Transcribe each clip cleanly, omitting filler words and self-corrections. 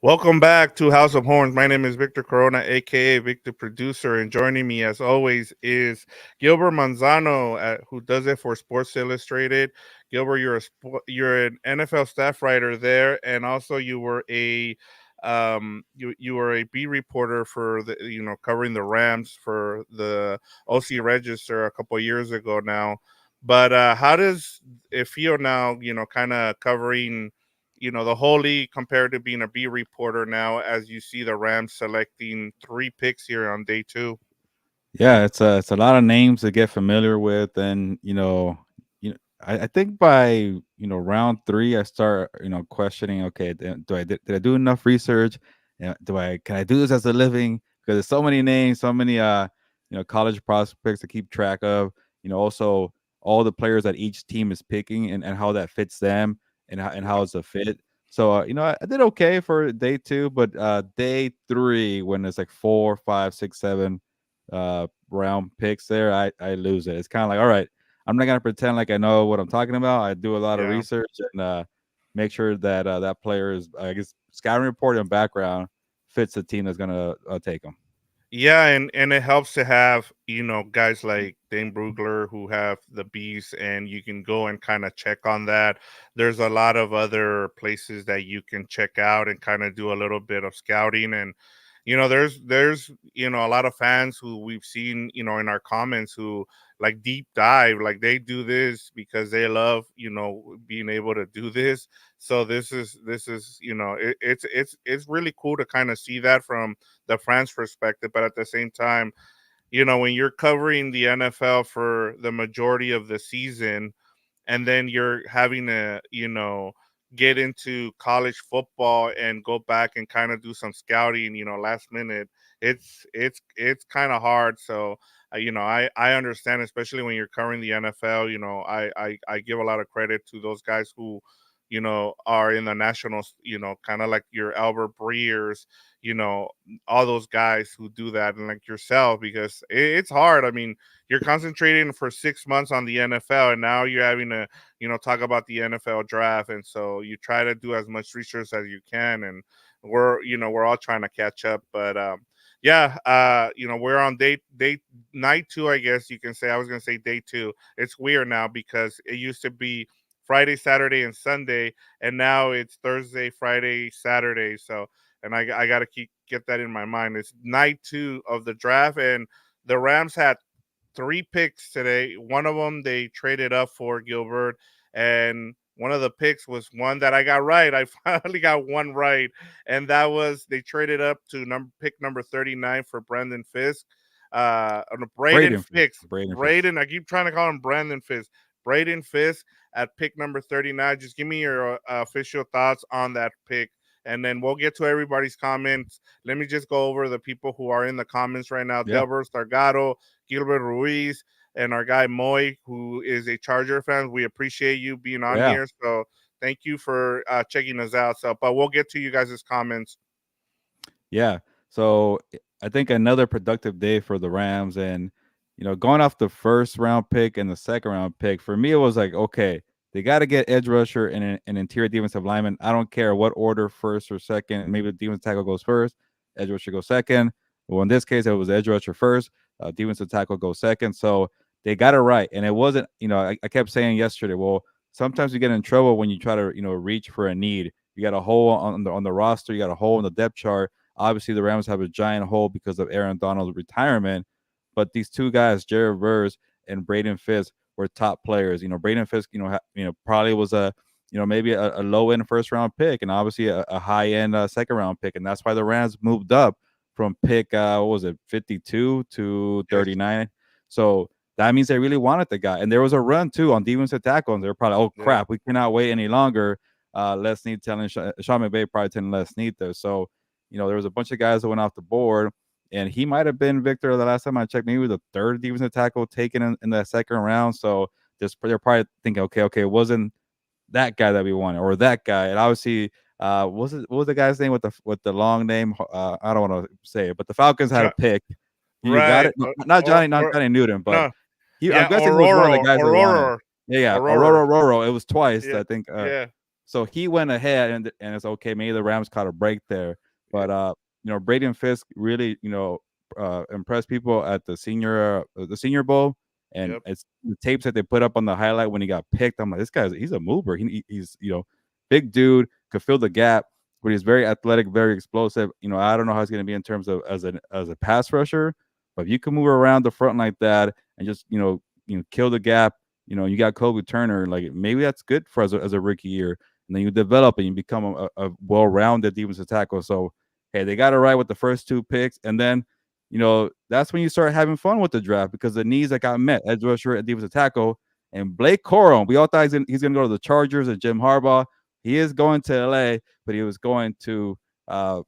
Welcome back to House of Horns. My name is Victor Corona, aka Victor Producer, and joining me as always is Gilbert Manzano, who does it for Sports Illustrated. Gilbert, you're an NFL staff writer there, and also you were a beat reporter for the covering the Rams for the OC Register a couple of years ago now. But how does it feel now? Kind of covering the whole league compared to being a beat reporter now as you see the Rams selecting three picks here on day two. Yeah, it's a lot of names to get familiar with, and I think by round three, I start questioning. Okay, did I do enough research? Do I can I do this as a living? Because there's so many names, so many college prospects to keep track of. Also all the players that each team is picking and how that fits them and how it's a fit. So I did okay for day two, but day three when it's like 4, 5, 6, 7 round picks there, I lose it. It's kind of like, all right, I'm not gonna pretend like I know what I'm talking about. I do a lot of Yeah. research and make sure that that player is, I guess, scouting report and background fits the team that's gonna take them. Yeah, and it helps to have, guys like Dane Brugler who have the beast and you can go and kind of check on that. There's a lot of other places that you can check out and kind of do a little bit of scouting and there's a lot of fans who we've seen, in our comments who like deep dive, like they do this because they love, being able to do this. So this is it's really cool to kind of see that from the fans perspective, but at the same time, when you're covering the NFL for the majority of the season and then you're having to get into college football and go back and kind of do some scouting last minute, it's kind of hard. So I understand, especially when you're covering the NFL. I give a lot of credit to those guys who are in the nationals, kind of like your Albert Breers, you know all those guys who do that, and like yourself, because it's hard. I mean, you're concentrating for 6 months on the NFL, and now you're having to, talk about the NFL draft. And so you try to do as much research as you can. And we're all trying to catch up. But yeah, we're on night two, I guess you can say. I was going to say day two. It's weird now because it used to be Friday, Saturday, and Sunday, and now it's Thursday, Friday, Saturday. So, and I got to keep get that in my mind. It's night two of the draft, and the Rams had three picks today. One of them they traded up for Gilbert, and one of the picks was one that I got right. I finally got one right, and that was they traded up to pick number 39 for Brandon Fisk. On a Braden Braden Fisk. Fisk. Braden Fisk. Braden, I keep trying to call him Brandon Fisk. Braden Fisk at pick number 39. Just give me your official thoughts on that pick, and then we'll get to everybody's comments. Let me just go over the people who are in the comments right now. Yeah. Delbert Stargado, Gilbert Ruiz, and our guy Moy, who is a Charger fan. We appreciate you being on Yeah. here. So thank you for checking us out. So, but we'll get to you guys' comments. Yeah. So I think another productive day for the Rams, and going off the first round pick and the second round pick, for me it was like, okay, they got to get edge rusher and an interior defensive lineman. I don't care what order, first or second. Maybe the defensive tackle goes first, edge rusher goes second. Well, in this case, it was edge rusher first, defensive tackle goes second. So they got it right, and it wasn't. I kept saying yesterday, well, sometimes you get in trouble when you try to reach for a need. You got a hole on the roster, you got a hole in the depth chart. Obviously, the Rams have a giant hole because of Aaron Donald's retirement, but these two guys, Jared Verse and Braden Fisk, were top players. Braden Fisk, probably was maybe a low end first round pick, and obviously a high end second round pick, and that's why the Rams moved up from pick what was it, 52 to Yes. 39. So that means they really wanted the guy, and there was a run too on defensive tackle, and they're probably, oh Yeah. crap, we cannot wait any longer. Les Snead telling Sean McVay probably telling Les Snead there. So there was a bunch of guys that went off the board, and he might have been, Victor, the last time I checked, maybe the third defensive tackle taken in that second round. So they're probably thinking, okay, it wasn't that guy that we wanted or that guy. And obviously, what was the guy's name with the long name? I don't want to say it, but the Falcons had a Jo- pick. You got right. it? No, not Johnny Newton, but No. I'm Yeah. guessing he was one of the guys they wanted. Aurora. Yeah, Aurora. Aurora. It was twice, Yeah. I think. Yeah. So he went ahead and it's okay. Maybe the Rams caught a break there, but Braden Fisk really impressed people at the Senior Bowl, and Yep. it's the tapes that they put up on the highlight when he got picked. I'm like, this guy's he's a mover. He's big dude, could fill the gap, but he's very athletic, very explosive. I don't know how he's going to be in terms of as a pass rusher, but if you can move around the front like that and just kill the gap. You got Kobe Turner. Like maybe that's good for as a rookie year, and then you develop and you become a well-rounded defensive tackle. So hey, they got it right with the first two picks, and then that's when you start having fun with the draft because the needs that got met, edge rusher and defensive tackle, and Blake Corum. We all thought he's gonna go to the Chargers and Jim Harbaugh. He is going to LA, but he was going to Sean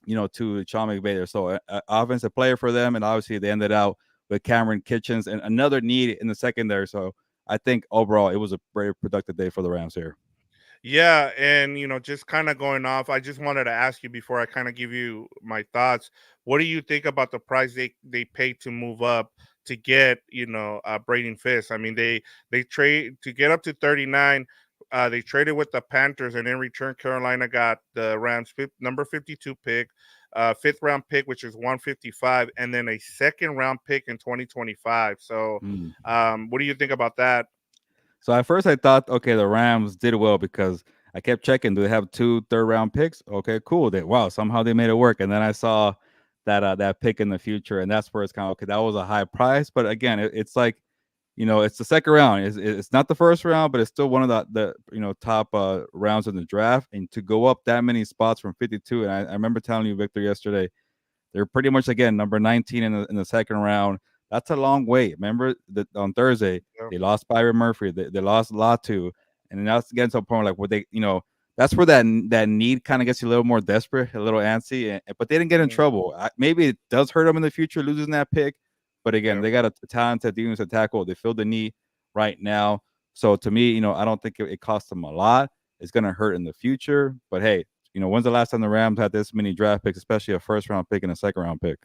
McVay there. So offensive player for them, and obviously they ended out with Kamren Kinchens and another need in the secondary. So I think overall it was a very productive day for the Rams here. Yeah, and just kind of going off, I just wanted to ask you before I kind of give you my thoughts. What do you think about the price they paid to move up to get Braden Fisk? I mean, they trade to get up to 39. They traded with the Panthers, and in return, Carolina got the Rams number 52 pick, fifth round pick, which is 155, and then a second round pick in 2025. So, Mm. what do you think about that? So at first I thought, okay, the Rams did well because I kept checking. Do they have two third-round picks? Okay, cool. Wow, somehow they made it work. And then I saw that pick in the future, and that's where it's kind of okay. That was a high price, but again, it's like it's the second round. It's not the first round, but it's still one of the top rounds in the draft. And to go up that many spots from 52, and I remember telling you, Victor, yesterday, they're pretty much again number 19 in the second round. That's a long wait. Remember that on Thursday Yeah, they lost Byron Murphy, they lost Latu, and then that's getting to a point like where that's where that need kind of gets you a little more desperate, a little antsy. But they didn't get in mhm, trouble. Maybe it does hurt them in the future losing that pick, but again, yeah. they got a talented defensive tackle. They filled the knee right now. So to me, I don't think it costs them a lot. It's going to hurt in the future. But hey, when's the last time the Rams had this many draft picks, especially a first round pick and a second round pick?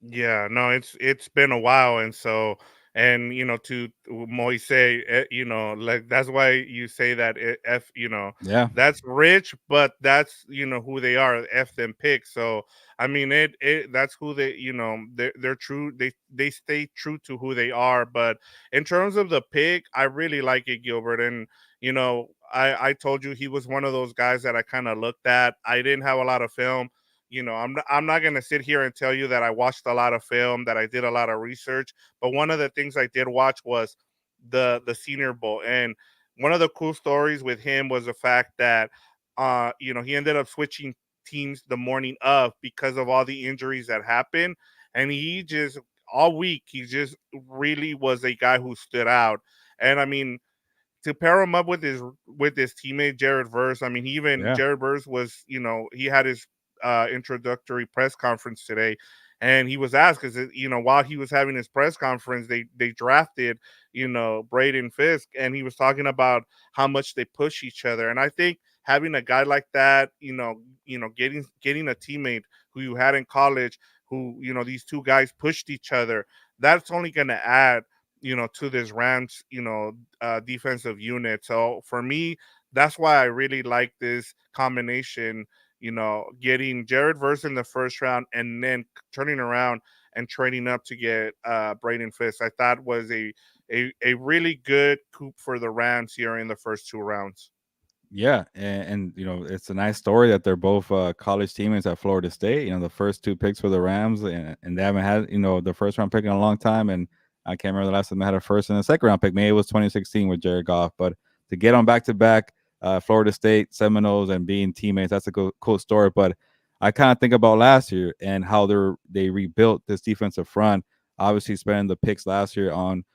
Yeah, no, it's been a while, and so and to Moise, like that's why you say that f Yeah, that's rich, but that's who they are, f them pick. So I mean it that's who they they're true, they stay true to who they are. But in terms of the pick, I really like it, Gilbert, and I told you he was one of those guys that I kind of looked at. I didn't have a lot of film. I'm not going to sit here and tell you that I watched a lot of film, that I did a lot of research, but one of the things I did watch was the Senior Bowl. And one of the cool stories with him was the fact that he ended up switching teams the morning of because of all the injuries that happened, and he just all week he just really was a guy who stood out. And I mean, to pair him up with his teammate Jared Verse. I mean, even yeah, Jared Verse was, he had his introductory press conference today, and he was asked because while he was having his press conference, they drafted Braden Fisk, and he was talking about how much they push each other. And I think having a guy like that, getting a teammate who you had in college, who these two guys pushed each other, that's only going to add to this Rams, defensive unit. So for me, that's why I really like this combination. Getting Jared Verse in the first round and then turning around and trading up to get Braden Fisk, I thought was a really good coup for the Rams here in the first two rounds. yeah. And it's a nice story that they're both college teammates at Florida State. The first two picks for the Rams, and they haven't had the first round pick in a long time. And I can't remember the last time they had a first and a second round pick. Maybe it was 2016 with Jared Goff. But to get on back to back, Florida State Seminoles and being teammates, that's a cool story. But I kind of think about last year and how they rebuilt this defensive front. Obviously, spending the picks last year on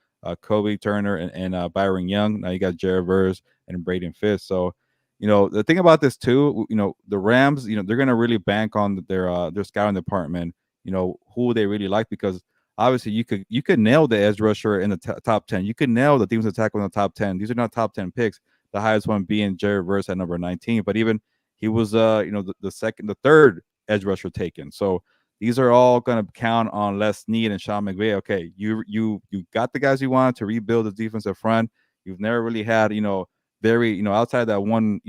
Kobe Turner and Byron Young. Now you got Jared Verse and Braden Fisk. So the thing about this too, the Rams, they're gonna really bank on their scouting department. Who they really like because obviously you could nail the edge rusher in the top 10. You could nail the defensive tackle in the top 10. These are not top 10 picks. The highest one being Jared Verse at number 19. But even he was the third edge rusher taken. So these are all gonna count on Les Snead and Sean McVay. Okay, you got the guys you want to rebuild the defensive front. You've never really had very, outside that one,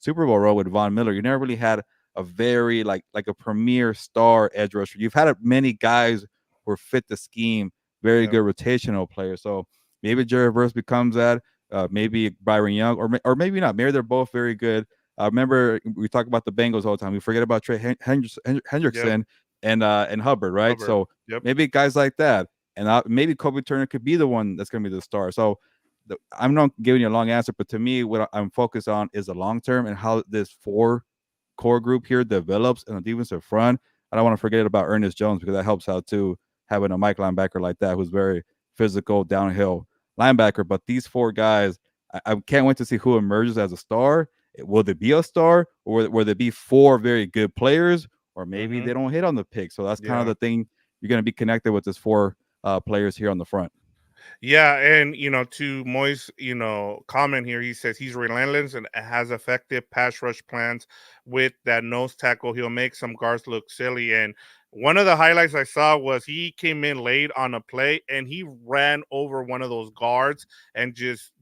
Super Bowl role with Von Miller, you never really had a very like a premier star edge rusher. You've had many guys who fit the scheme, very Yeah. good rotational players. So maybe Jared Verse becomes that. Maybe Byron Young, or maybe not. Maybe they're both very good. Remember, we talk about the Bengals all the time. We forget about Trey Yep. Hendrickson and Hubbard, right? Hubbard. So Yep. maybe guys like that, and maybe Kobe Turner could be the one that's going to be the star. So I'm not giving you a long answer, but to me, what I'm focused on is the long term and how this four core group here develops in the defensive front. I don't want to forget about Ernest Jones because that helps out too, having a Mike linebacker like that who's very physical, downhill linebacker. But these four guys, I can't wait to see who emerges as a star. Will there be a star, or will there be four very good players, or maybe Hmm. they don't hit on the pick? So that's kind of Yeah. the thing. You're going to be connected with this four players here on the front. Yeah, and to Moy's comment here, he says he's relentless and has effective pass rush plans with that nose tackle. He'll make some guards look silly. And one of the highlights I saw was he came in late on a play and he ran over one of those guards and just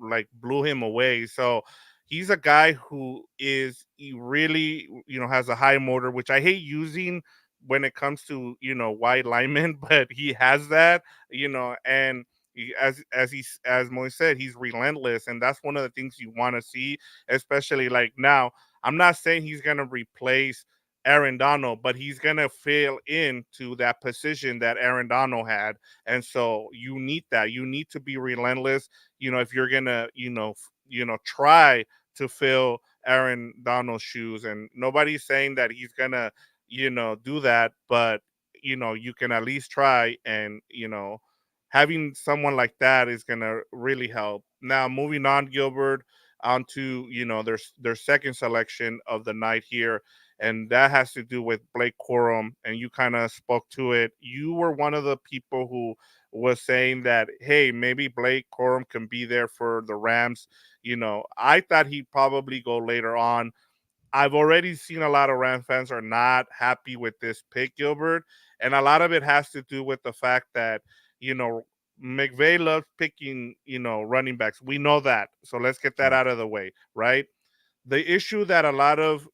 like blew him away. So he's a guy who he really has a high motor, which I hate using when it comes to wide linemen, but he has that and as Moy said, he's relentless, and that's one of the things you want to see, especially like now. I'm not saying he's gonna replace Aaron Donald, but he's gonna fill into that position that Aaron Donald had, and so you need that. You need to be relentless. If you're gonna, try to fill Aaron Donald's shoes, and nobody's saying that he's gonna, do that, but you can at least try, and having someone like that is gonna really help. Now, moving on, Gilbert, onto their second selection of the night here, and that has to do with Blake Corum. And you kind of spoke to it. You were one of the people who was saying that, hey, maybe Blake Corum can be there for the Rams. I thought he'd probably go later on. I've already seen a lot of Rams fans are not happy with this pick, Gilbert, and a lot of it has to do with the fact that you know McVay loves picking running backs. We know that, so let's get that Sure. out of the way, right? The issue that a lot of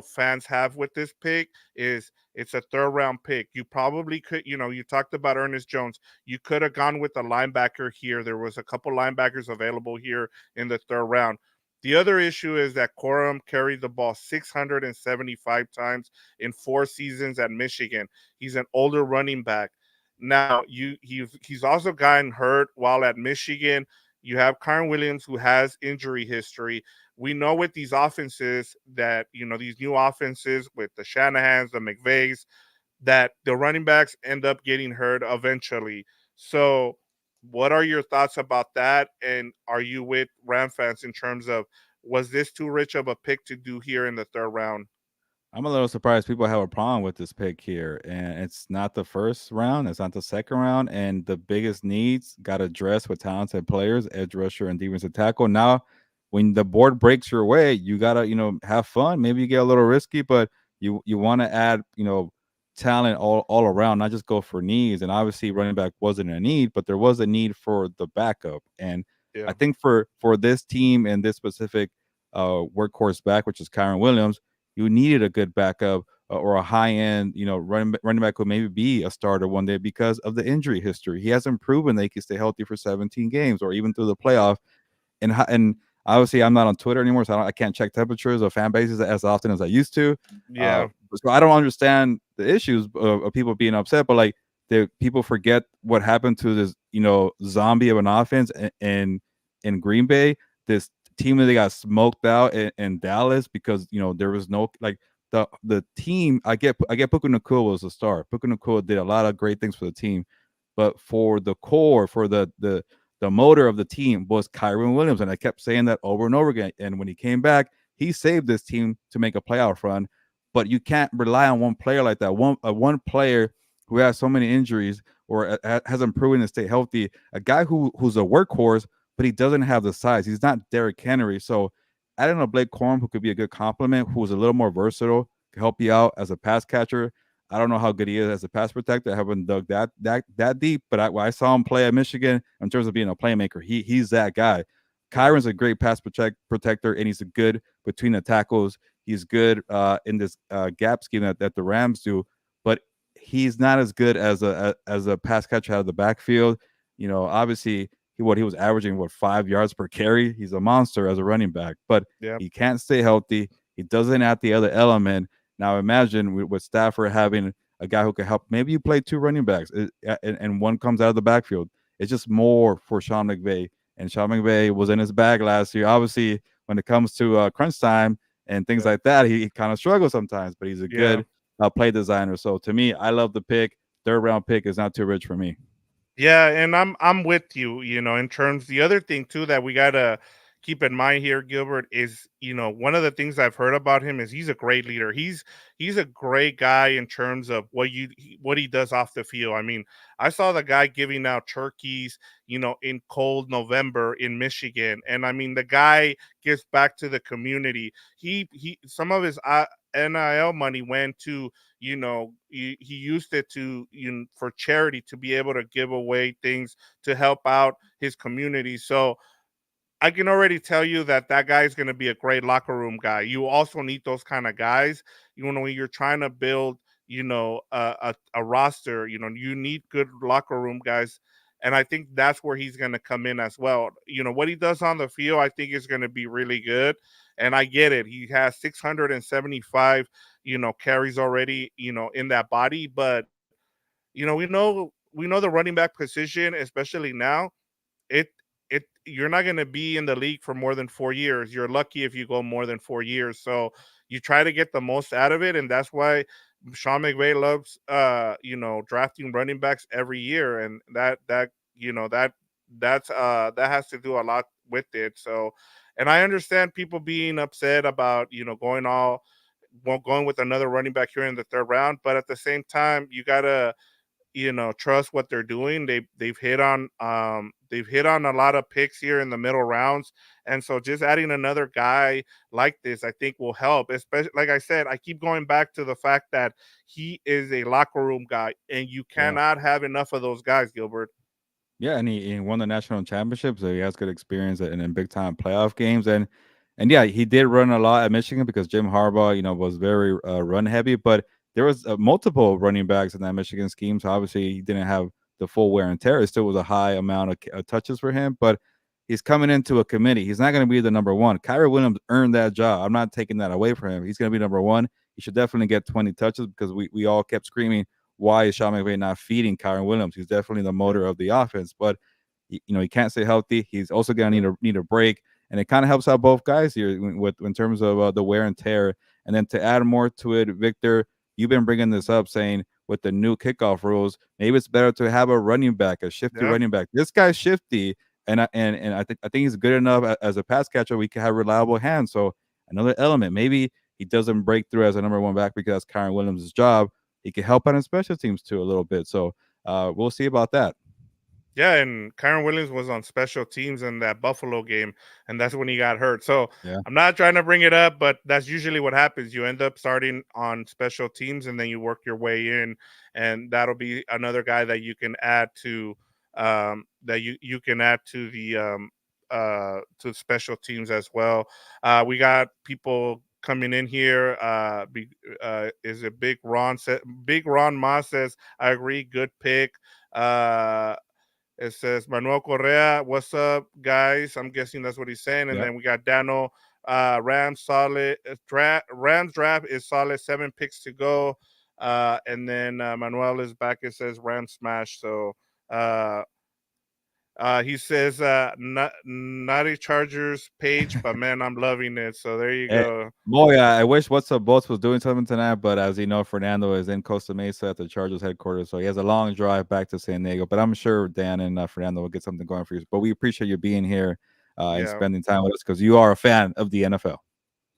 fans have with this pick is it's a third round pick. You probably could, you talked about Ernest Jones. You could have gone with a linebacker here. There was a couple linebackers available here in the third round. The other issue is that Corum carried the ball 675 times in 4 seasons at Michigan. He's an older running back. Now, he's also gotten hurt while at Michigan. You have Kyron Williams, who has injury history. We know with these offenses that these new offenses with the Shanahans, the McVays, that the running backs end up getting hurt eventually. So, what are your thoughts about that? And are you with Ram fans in terms of, was this too rich of a pick to do here in the third round? I'm a little surprised people have a problem with this pick here, and it's not the first round, it's not the second round, and the biggest needs got addressed with talented players, edge rusher and defensive tackle. Now, when the board breaks your way, you gotta have fun. Maybe you get a little risky, but you want to add talent all around, not just go for needs. And obviously, running back wasn't a need, but there was a need for the backup. And I Yeah. think for this team and this specific workhorse back, which is Kyron Williams, you needed a good backup or a high end, running back who maybe be a starter one day because of the injury history. He hasn't proven that he can stay healthy for 17 games or even through the playoff. And obviously I'm not on Twitter anymore, so I can't check temperatures of fan bases as often as I used to. Uh, Yeah. so I don't understand the issues of people being upset, but like the people forget what happened to this, zombie of an offense in Green Bay. This team that they got smoked out in Dallas because there was no like the team. I get Puka Nakua was a star. Puka Nakua did a lot of great things for the team, but for the core, for the motor of the team was Kyron Williams, and I kept saying that over and over again. And when he came back, he saved this team to make a playoff run. But you can't rely on one player like that. One player who has so many injuries or hasn't proven to stay healthy. A guy who's a workhorse, but he doesn't have the size. He's not Derrick Henry. So adding a Blake Corum who could be a good complement, who's a little more versatile, can help you out as a pass catcher. I don't know how good he is as a pass protector. I haven't dug that deep, but when I saw him play at Michigan in terms of being a playmaker, he's that guy. Kyron's a great protector, and he's a good between the tackles. He's good in this gap scheme that the Rams do, but he's not as good as a pass catcher out of the backfield. Obviously he was averaging 5 yards per carry. He's a monster as a running back, but Yeah. he can't stay healthy. He doesn't add the other element. Now imagine with Stafford having a guy who can help. Maybe you play two running backs, and one comes out of the backfield. It's just more for Sean McVay, and Sean McVay was in his bag last year. Obviously, when it comes to crunch time and things Yeah. like that, he kind of struggles sometimes, but he's a Yeah. good play designer. So to me, I love the pick. Third round pick is not too rich for me. Yeah, and I'm with you, in terms the other thing too that we gotta keep in mind here, Gilbert, is one of the things I've heard about him is he's a great leader. He's a great guy in terms of what he does off the field. I mean, I saw the guy giving out turkeys, in cold November in Michigan, and I mean the guy gives back to the community. He some of his NIL money went to he used it to for charity to be able to give away things to help out his community. So I can already tell you that that guy is going to be a great locker room guy. You also need those kind of guys. When you're trying to build, a roster. You need good locker room guys, and I think that's where he's going to come in as well. What he does on the field, I think is going to be really good. And I get it. He has 675, carries already, in that body. But we know the running back position, especially now it you're not going to be in the league for more than 4 years. You're lucky if you go more than 4 years. So you try to get the most out of it, and that's why Sean McVay loves drafting running backs every year, and that has to do a lot with it. So, and I understand people being upset about going with another running back here in the third round, but at the same time, you gotta trust what they're doing. They've hit on a lot of picks here in the middle rounds, and so just adding another guy like this, I think, will help. Especially, like I said, I keep going back to the fact that he is a locker room guy, and you Yeah. cannot have enough of those guys, Gilbert. Yeah, and he won the national championship, so he has good experience in big time playoff games, and yeah, he did run a lot at Michigan because Jim Harbaugh, was very run heavy, but there was multiple running backs in that Michigan scheme, so obviously he didn't have the full wear and tear. It still was a high amount of touches for him, but he's coming into a committee. He's not going to be the number one. Kyrie Williams earned that job. I'm not taking that away from him. He's going to be number one. He should definitely get 20 touches because we all kept screaming why is Sean McVay not feeding Kyron Williams? He's definitely the Yeah, motor of the offense, but he can't stay healthy. He's also gonna yeah, need a break, and it kind of helps out both guys here with in terms of the wear and tear. And then to add more to it, Victor, you've been bringing this up, saying with the new kickoff rules, maybe it's better to have a running back, a shifty yeah. running back. This guy's shifty, and I think he's good enough as a pass catcher. We can have reliable hands. So another element, maybe he doesn't break through as a number one back because that's Kyron Williams' job. He can help out in special teams too a little bit. So we'll see about that. Yeah, and Kyron Williams was on special teams in that Buffalo game, and that's when he got hurt. So Yeah. I'm not trying to bring it up, but that's usually what happens. You end up starting on special teams, and then you work your way in, and that'll be another guy that you can add to to special teams as well. We got people coming in here. Is it Big Ron Moss says I agree, good pick. Uh, it says Manuel Correa, what's up, guys? I'm guessing that's what he's saying. And Yeah. then we got Dano, Rams solid. Rams draft is solid. 7 picks to go. And then Manuel is back. It says Rams smash. So uh, he says not a Chargers page, but man, I'm loving it. So there you Eh, go. boy, I wish What's Up Boats was doing something tonight, but as you know, Fernando is in Costa Mesa at the Chargers headquarters, so he has a long drive back to San Diego. But I'm sure Dan and Fernando will get something going for you. But we appreciate you being here and Yeah. spending time with us because you are a fan of the NFL.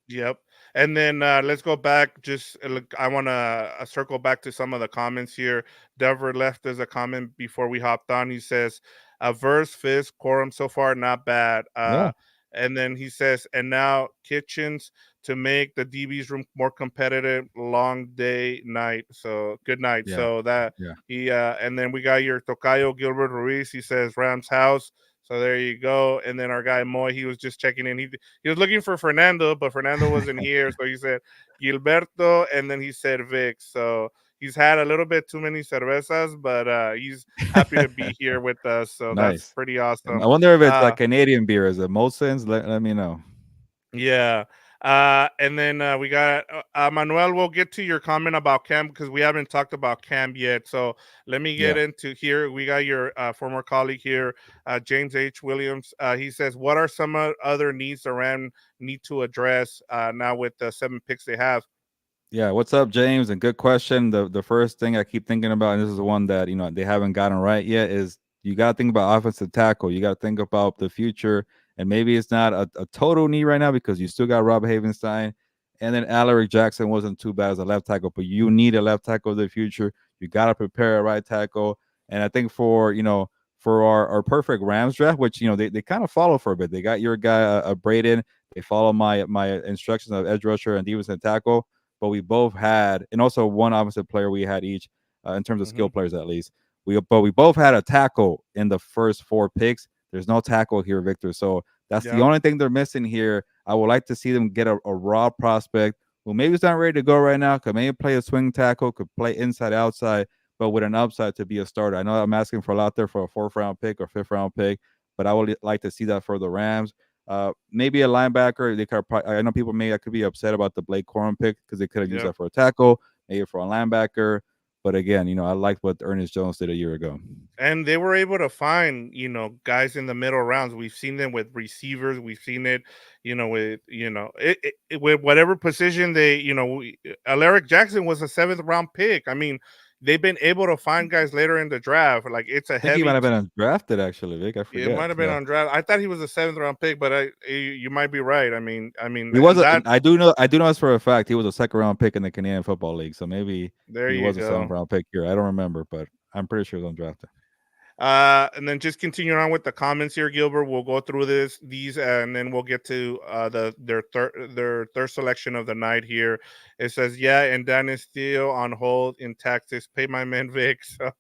Yep. And then let's go back. Just look, I want to circle back to some of the comments here. Dever left us a comment before we hopped on. He says, "Verse Fisk Corum so far not bad." Yeah, And then he says, "And now Kitchens to make the DB's room more competitive. Long day, night. So good night." yeah, So that yeah. he and then we got your Tocayo Gilbert Ruiz. He says Rams house. So there you go. And then our guy Moy, he was just checking in. He was looking for Fernando, but Fernando wasn't here. So he said Gilberto, and then he said Vic. So he's had a little bit too many cervezas, but he's happy to be here with us. So that's Nice. pretty I awesome. wonder if it's Uh, like Canadian beer. Is it Molson's? Let me know. Yeah. And then we got Manuel. We'll get to your comment about Cam because we haven't talked about Cam yet. So let me get Yeah. into here. We got your former colleague here, James H. Williams. He says, "What are some other needs the Ram need to address now with the 7 picks they have?" Yeah, what's up, James? And good question. The first thing I keep thinking about, and this is the one that they haven't gotten right yet, is you got to think about offensive tackle. You got to think about the future, and maybe it's not a total need right now because you still got Rob Havenstein, and then Alaric Jackson wasn't too bad as a left tackle, but you need a left tackle of the future. You got to prepare a right tackle, and I think for our perfect Rams draft, which they kind of follow for a bit. They got your guy Braden. They follow my instructions of edge rusher and defensive tackle, but we both had, and also one offensive player we had each in terms of Mm-hmm. skill players at least. We both had a tackle in the first 4 picks. There's no tackle here, Victor. So that's the Yeah. only thing they're missing here. I would like to see them get a raw prospect who maybe is not ready to go right now. Could maybe play a swing tackle, could play inside outside, but with an upside to be a starter. I know I'm asking for a lot there for a 4th round pick or 5th round pick, but I would like to see that for the Rams. Maybe a linebacker. They could. I know people may could be upset about the Blake Corum pick because they could have used Yeah. that for a tackle, maybe for a linebacker. But again, I like what Ernest Jones did a year ago. And they were able to find guys in the middle rounds. We've seen them with receivers. We've seen it with with whatever position they Alaric Jackson was a 7th round pick. I mean, they've been able to find guys later in the draft. Like, it's a I think he might heavy have been undrafted actually, Vic. I it forget. might have been Yeah, on draft. I thought he was a 7th round pick, but you might be right. he was. And that, I do know. I do know this for a fact. He was a 2nd round pick in the Canadian Football League. So maybe there he you was a seventh go. round pick here. I don't remember, but I'm pretty sure he was undrafted. And then just continuing on with the comments here, Gilbert. We'll go through these, and then we'll get to their third selection of the night here. It says, "Yeah, and Dan is still on hold in Texas. Pay my man Vic." So,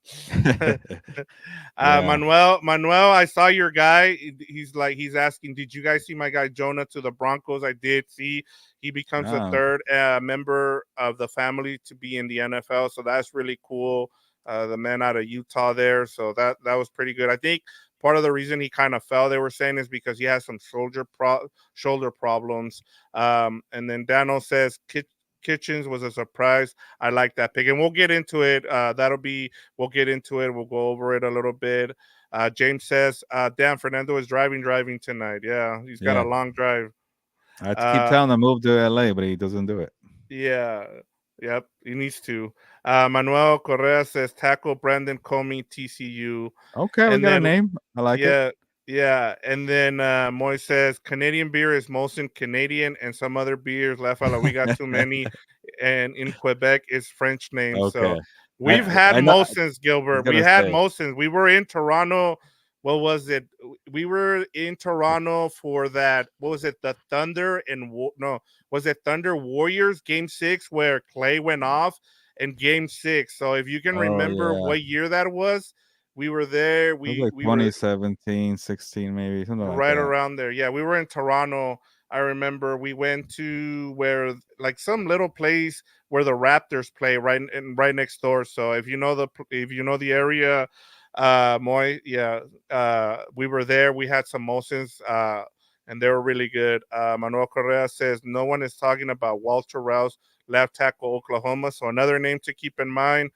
Yeah. Manuel, I saw your guy. He's asking, did you guys see my guy Jonah to the Broncos? I did see. He becomes the Ah, third member of the family to be in the NFL, so that's really cool. The man out of Utah there, so that was pretty good. I think part of the reason he kind of fell, they were saying, is because he has some shoulder problems. And then Dano says Kitchens was a surprise. I like that pick, and we'll get into it. We'll get into it. We'll go over it a little bit. James says, "Damn, Fernando is driving tonight. Yeah, he's got a yeah. long drive." I have to keep Uh, telling him to move to LA, but he doesn't do it. yeah, yep, he needs to. Manuel Correa says, "Tackle Brandon Comey, TCU," Okay, we and got a then name. I like it. yeah, yeah, and then Moy says Canadian beer is mostly Canadian, and some other beers left out. We got too many, and in Quebec is French names. So Okay. we've had I know. I Molson's, was Gilbert. We gonna had say. Molson's. We were in Toronto. What was it? We were in Toronto for that. What was it? The Thunder and no, was it Thunder Warriors game 6 where Clay went off in game 6? So if you can Oh remember yeah. what year that was, we were there. It was We like we were 2017, 16, maybe something like right that. around there. Yeah, we were in Toronto. I remember we went to where, like, some little place where the Raptors play, right next door. So if you know the area, Moy, yeah, we were there. We had some Mosins, and they were really good. Manuel Correa says no one is talking about Walter Rouse, left tackle, Oklahoma. So another name to keep in mind.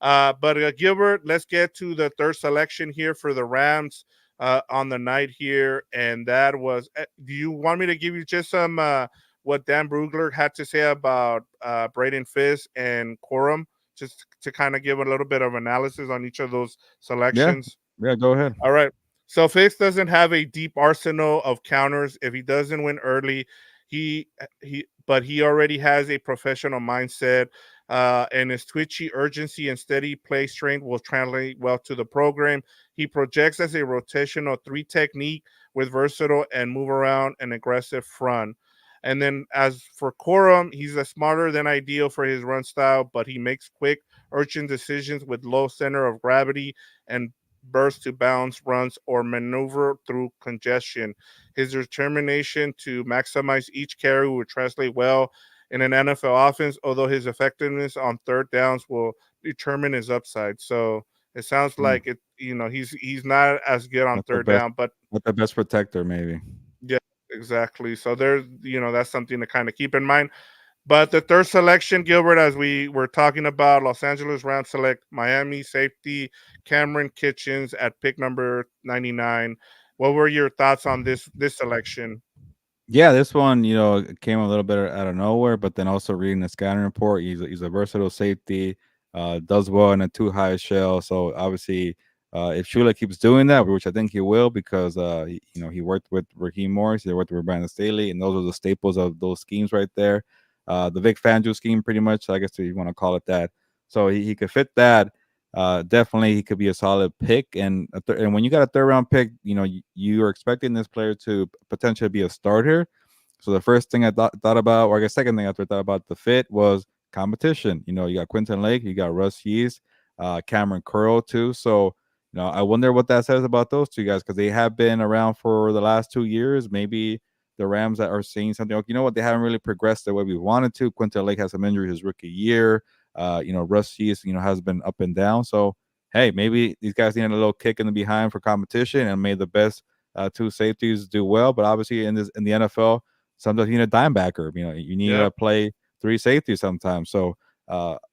But Gilbert, let's get to the third selection here for the Rams on the night here, and that was. Do you want me to give you just some what Dan Brugler had to say about Braden Fisk and Corum, just to kind of give a little bit of analysis on each of those Yeah. selections? Yeah. Go ahead. All right. So Fisk doesn't have a deep arsenal of counters. If he doesn't win early, he already has a professional mindset, and his twitchy urgency and steady play strength will translate well to the program. He projects as a rotational 3 technique with versatile and move around and aggressive front. And then as for Corum, he's a smarter than ideal for his run style, but he makes quick, urgent decisions with low center of gravity and burst to bounce runs or maneuver through congestion. His determination to maximize each carry will translate well in an NFL offense, although his effectiveness on third downs will determine his upside. So it sounds Mm, like he's not as good on not the third best, down, but not the best protector, maybe. yeah, exactly. So there's that's something to kind of keep in mind. But the third selection, Gilbert, as we were talking about, Los Angeles Rams select Miami safety Cameron Kitchens at pick number 99. What were your thoughts on this selection? Yeah, this one, came a little bit out of nowhere, but then also reading the scouting report, he's a versatile safety, does well in a two high shell. So obviously, if Shula keeps doing that, which I think he will, because he worked with Raheem Morris, he worked with Brandon Staley, and those are the staples of those schemes right there. The Vic Fangio scheme, pretty much, I guess if you want to call it that. So he could fit that. Definitely, he could be a solid pick. And when you got a third round pick, you are expecting this player to potentially be a starter. So the first thing I thought about, or I guess second thing after I thought about the fit was competition. You got Quinton Lake, you got Russ Yeast, Cameron Curl too. So I wonder what that says about those two guys, because they have been around for the last 2 years. Maybe the Rams that are seeing something like, they haven't really progressed the way we wanted to. Quinton Lake has some injuries his rookie year. Russ Yeast, has been up and down. So hey, maybe these guys need a little kick in the behind for competition, and made the best two safeties do well. But obviously, in the NFL, sometimes you need a dime backer. You need to Yep. play three safeties sometimes. So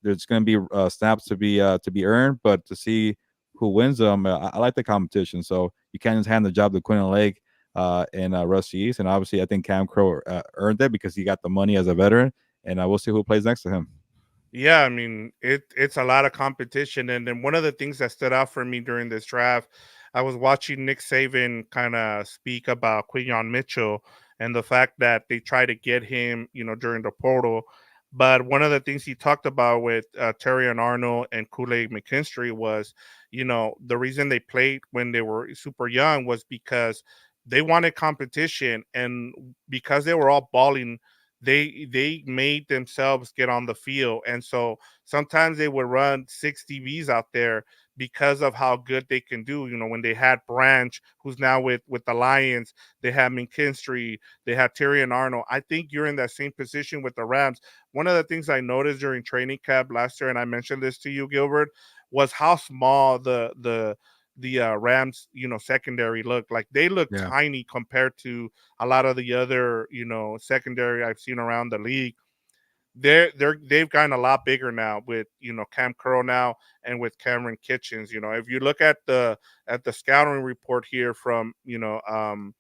there's going to be snaps to be earned, but to see who wins them, I like the competition. So you can't just hand the job to Quinton Lake and Russ East. And obviously, I think Cam Crow earned it because he got the money as a veteran. And we'll see who plays next to him. Yeah, I mean it's a lot of competition, and then one of the things that stood out for me during this draft, I was watching Nick Saban kind of speak about Quinion Mitchell and the fact that they try to get him, during the portal. But one of the things he talked about with Terry and Arnold and Kool-Aid McKinstry was, the reason they played when they were super young was because they wanted competition, and because they were all balling, they made themselves get on the field, and so sometimes they would run 6 DBs out there because of how good they can do. When they had Branch, who's now with the Lions, they had McKinstry, they had Terry and Arnold. I think you're in that same position with the Rams. One of the things I noticed during training camp last year, and I mentioned this to you, Gilbert, was how small the Rams, secondary looked. Like they look Yeah. tiny compared to a lot of the other, secondary I've seen around the league. They've gotten a lot bigger now with Cam Curl now and with Cameron Kitchens. If you look at the scouting report here from Dan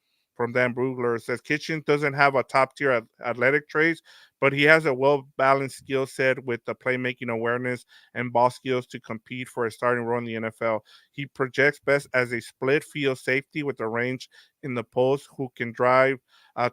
Brugler, it says Kitchens doesn't have a top tier athletic traits, but he has a well balanced skill set with the playmaking awareness and ball skills to compete for a starting role in the NFL. He projects best as a split field safety with a range in the post who can drive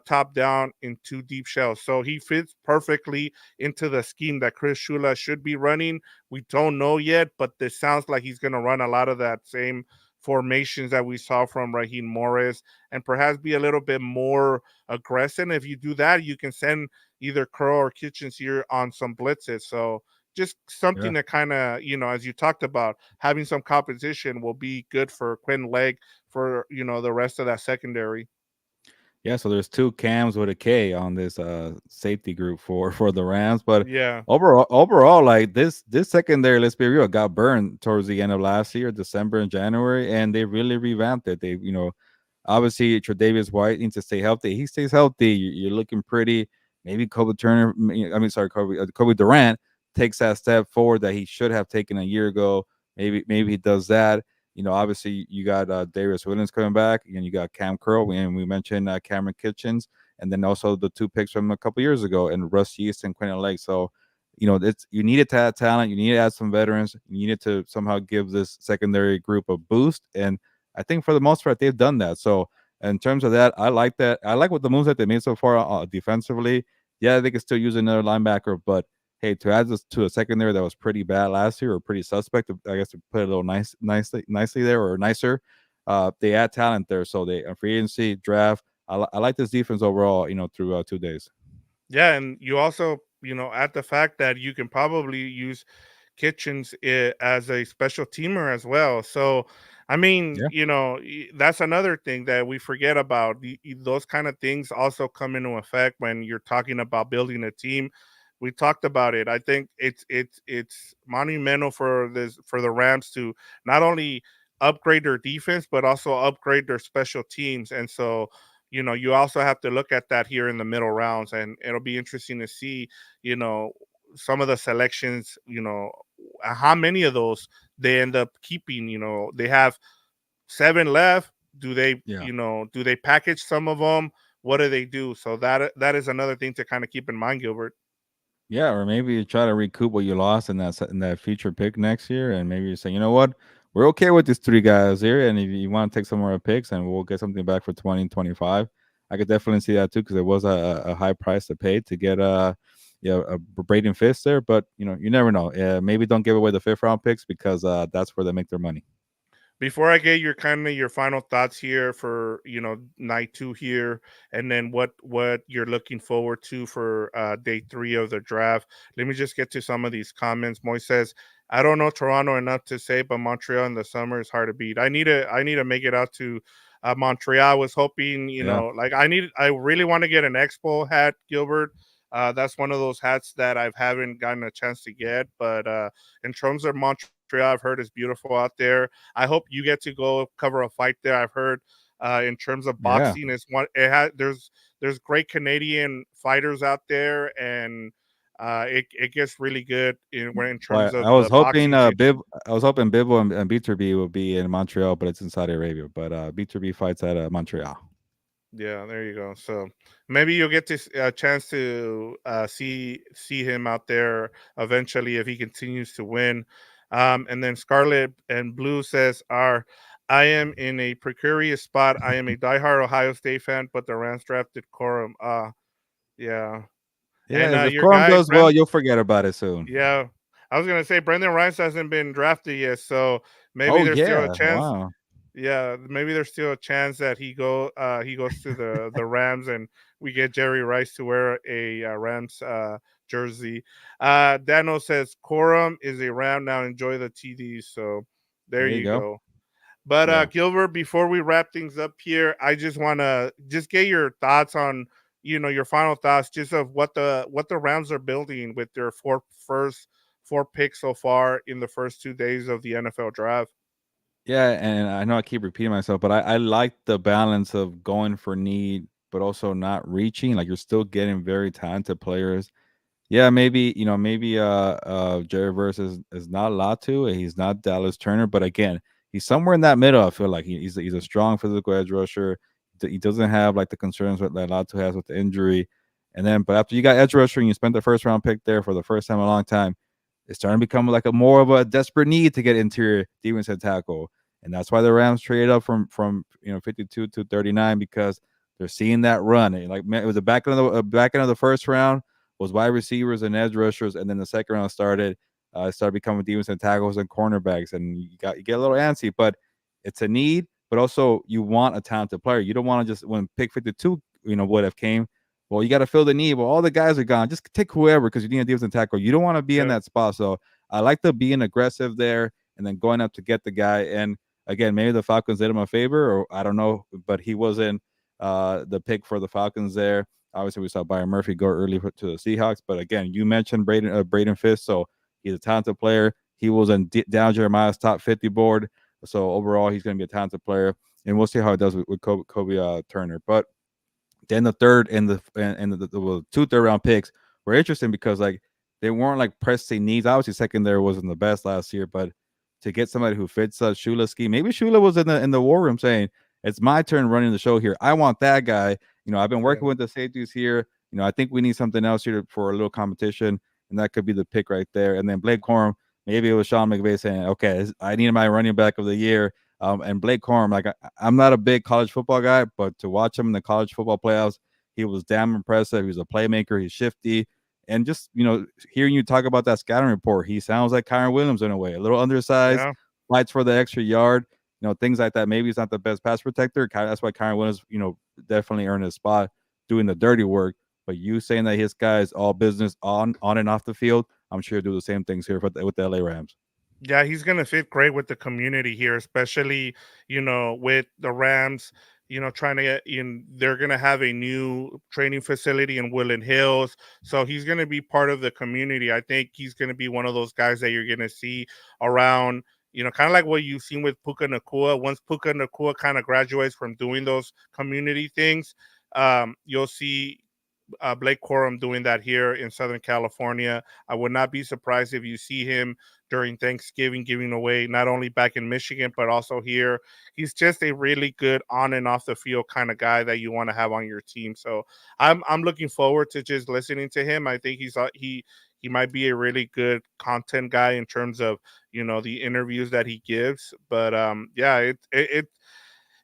top down into deep shells. So he fits perfectly into the scheme that Chris Shula should be running. We don't know yet, but this sounds like he's going to run a lot of that same formations that we saw from Raheem Morris, and perhaps be a little bit more aggressive. If you do that, you can send either Curl or Kitchens here on some blitzes. So just Yeah. something to kind of, as you talked about, having some competition will be good for Quinn Legg for, the rest of that secondary. Yeah, so there's two Cams with a K on this safety group for the Rams, but Yeah. overall, like this secondary, let's be real, got burned towards the end of last year, December and January, and they really revamped it. They, obviously Tre'Davious White needs to stay healthy. He stays healthy, you're looking pretty. Maybe Kobe Turner, I mean, sorry, Kobe Durant takes that step forward that he should have taken a year ago. Maybe he does that. Obviously you got Darius Williams coming back, and you got Cam Curl, and we mentioned Cameron Kitchens, and then also the two picks from a couple years ago, and Russ Yeast and Quentin Lake. So, you needed to add talent, you needed to add some veterans, you needed to somehow give this secondary group a boost, and I think for the most part they've done that. So in terms of that, I like that. I like what the moves that they made so far defensively. Yeah, they could still use another linebacker, but hey, to add this to a secondary that was pretty bad last year, or pretty suspect, I guess, to put it a little nicely there, or nicer. They add talent there, so they free agency draft. I like this defense overall. Through 2 days. Yeah, and you also, at the fact that you can probably use Kitchens as a special teamer as well. So I mean, Yeah, that's another thing that we forget about. Those kind of things also come into effect when you're talking about building a team. We talked about it. I think it's monumental for this for the Rams to not only upgrade their defense but also upgrade their special teams. And so, you also have to look at that here in the middle rounds, and it'll be interesting to see, you know, some of the selections, how many of those they end up keeping. They have 7 left. Do they, yeah. do they package some of them? What do they do? So that is another thing to kind of keep in mind, Gilbert. Yeah, or maybe you try to recoup what you lost in in that future pick next year, and maybe you say, you know what, we're okay with these three guys here, and if you want to take some more picks, and we'll get something back for 2025. I could definitely see that too, because it was a high price to pay to get a Braden Fisk there, but you never know. Maybe don't give away the fifth round picks because that's where they make their money. Before I get your final thoughts here for night two here, and then what you're looking forward to for day three of the draft, let me just get to some of these comments. Moy says, I don't know Toronto enough to say, but Montreal in the summer is hard to beat. I need to make it out to Montreal. I was hoping, Yeah, like I really want to get an Expo hat, Gilbert. That's one of those hats that I haven't gotten a chance to get. But in terms of Montreal, I've heard is beautiful out there. I hope you get to go cover a fight there. I've heard in terms of yeah. boxing, is one it has there's great Canadian fighters out there, and it gets really good in terms Well, of the boxing scene. I was hoping Bibbo and B2B would be in Montreal, but it's in Saudi Arabia. But B2B fights at Montreal. Yeah, there you go. So maybe you'll get this a chance to see him out there eventually if he continues to win. And then Scarlet and Blue says, I am in a precarious spot. I am a diehard Ohio State fan, but the Rams drafted Corum. Yeah, and Yeah, if your Corum guy does well, Brent. you'll forget about it soon. Yeah, I was gonna say Brendan Rice hasn't been drafted yet, so maybe Oh there's still a yeah, chance. wow. Yeah, maybe there's still a chance that he goes to the Rams, and we get Jerry Rice to wear a Rams jersey. Dano says Corum is a Ram now. Enjoy the TDs. So there There you you go. go. But Yeah. Gilbert, before we wrap things up here, I just want to just get your thoughts on your final thoughts just of what the Rams are building with their first four picks so far in the first 2 days of the NFL draft. Yeah, and I know I keep repeating myself, but I like the balance of going for need, but also not reaching. Like you're still getting very talented players. Yeah, maybe Jerry Verse is not Latu, and he's not Dallas Turner, but again, he's somewhere in that middle. I feel like he's a strong physical edge rusher. He doesn't have like the concerns that Latu has with the injury. And then, but after you got edge rusher and you spent the first round pick there for the first time in a long time, it's starting to become like a more of a desperate need to get interior defensive tackle, and that's why the Rams traded up from 52 to 39 because they're seeing that run. And like man, it was the back end of the first round was wide receivers and edge rushers, and then the second round started becoming defensive tackles and cornerbacks, and you get a little antsy, but it's a need, but also you want a talented player. You don't want to just when pick 52 would have came. Well, you got to fill the need. Well, all the guys are gone. Just take whoever because you need a defensive tackle. You don't want to be in Yeah, that spot. So I like the being aggressive there and then going up to get the guy. And again, maybe the Falcons did him a favor, or I don't know, but he wasn't the pick for the Falcons there. Obviously, we saw Byron Murphy go early to the Seahawks, but again, you mentioned Braden Fisk, so he's a talented player. He was on down Jeremiah's top 50 board, so overall, he's going to be a talented player, and we'll see how it does with Kobe Turner. But then the third and the two third round picks were interesting because like they weren't like pressing needs. Obviously, secondary wasn't the best last year, but to get somebody who fits Shula's scheme, maybe Shula was in the war room saying, "It's my turn running the show here. I want that guy." I've been working yeah, with the safeties here. I think we need something else here for a little competition, and that could be the pick right there. And then Blake Corum, maybe it was Sean McVay saying, "Okay, I need my running back of the year." And Blake Corum, like I'm not a big college football guy, but to watch him in the college football playoffs, he was damn impressive. He was a playmaker. He's shifty. And just, hearing you talk about that scouting report, he sounds like Kyron Williams in a way, a little undersized, yeah. fights for the extra yard, things like that. Maybe he's not the best pass protector. That's why Kyron Williams, definitely earned his spot doing the dirty work. But you saying that his guy is all business on and off the field, I'm sure he'll do the same things here with the LA Rams. Yeah, he's gonna fit great with the community here, especially with the Rams. Trying to get in, they're gonna have a new training facility in Woodland Hills, so he's gonna be part of the community. I think he's gonna be one of those guys that you're gonna see around. Kind of like what you've seen with Puka Nakua. Once Puka Nakua kind of graduates from doing those community things, you'll see Blake Corum doing that here in Southern California. I would not be surprised if you see him during Thanksgiving giving away not only back in Michigan but also here. He's just a really good on and off the field kind of guy that you want to have on your team. So I'm looking forward to just listening to him. I think he might be a really good content guy in terms of the interviews that he gives. But yeah,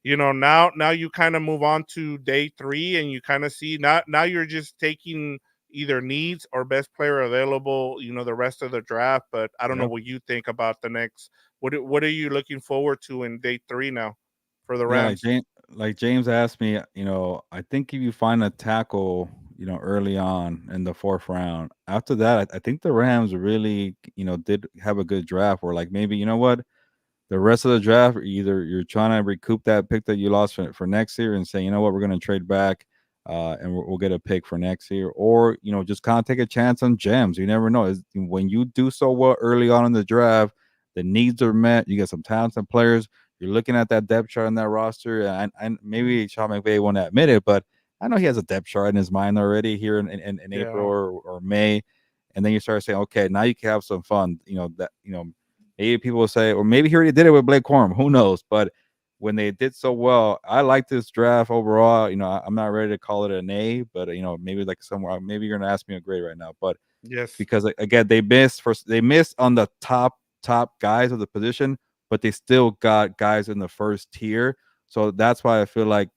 now you kind of move on to day three and you kind of see now you're just taking either needs or best player available the rest of the draft. But I don't know Yeah. what you think about the next. What are you looking forward to in day three now for the Yeah, Rams? Like James asked me, I think if you find a tackle, early on in the fourth round, after that, I think the Rams really, did have a good draft. Where like maybe what, the rest of the draft, either you're trying to recoup that pick that you lost for next year and say, you know what, we're going to trade back, and we'll get a pick for next year, or just kind of take a chance on gems. You never know. When you do so well early on in the draft, the needs are met. You get some talented players. You're looking at that depth chart on that roster, and maybe Sean McVay won't admit it, but I know he has a depth chart in his mind already here in April Yeah, or May, and then you start saying, okay, now you can have some fun. Maybe people will say, or maybe he already did it with Blake Corum. Who knows? But when they did so well, I like this draft overall. I'm not ready to call it an A, but maybe like somewhere, maybe you're gonna ask me a grade right now. But yes, because again, they missed on the top guys of the position, but they still got guys in the first tier. So that's why I feel like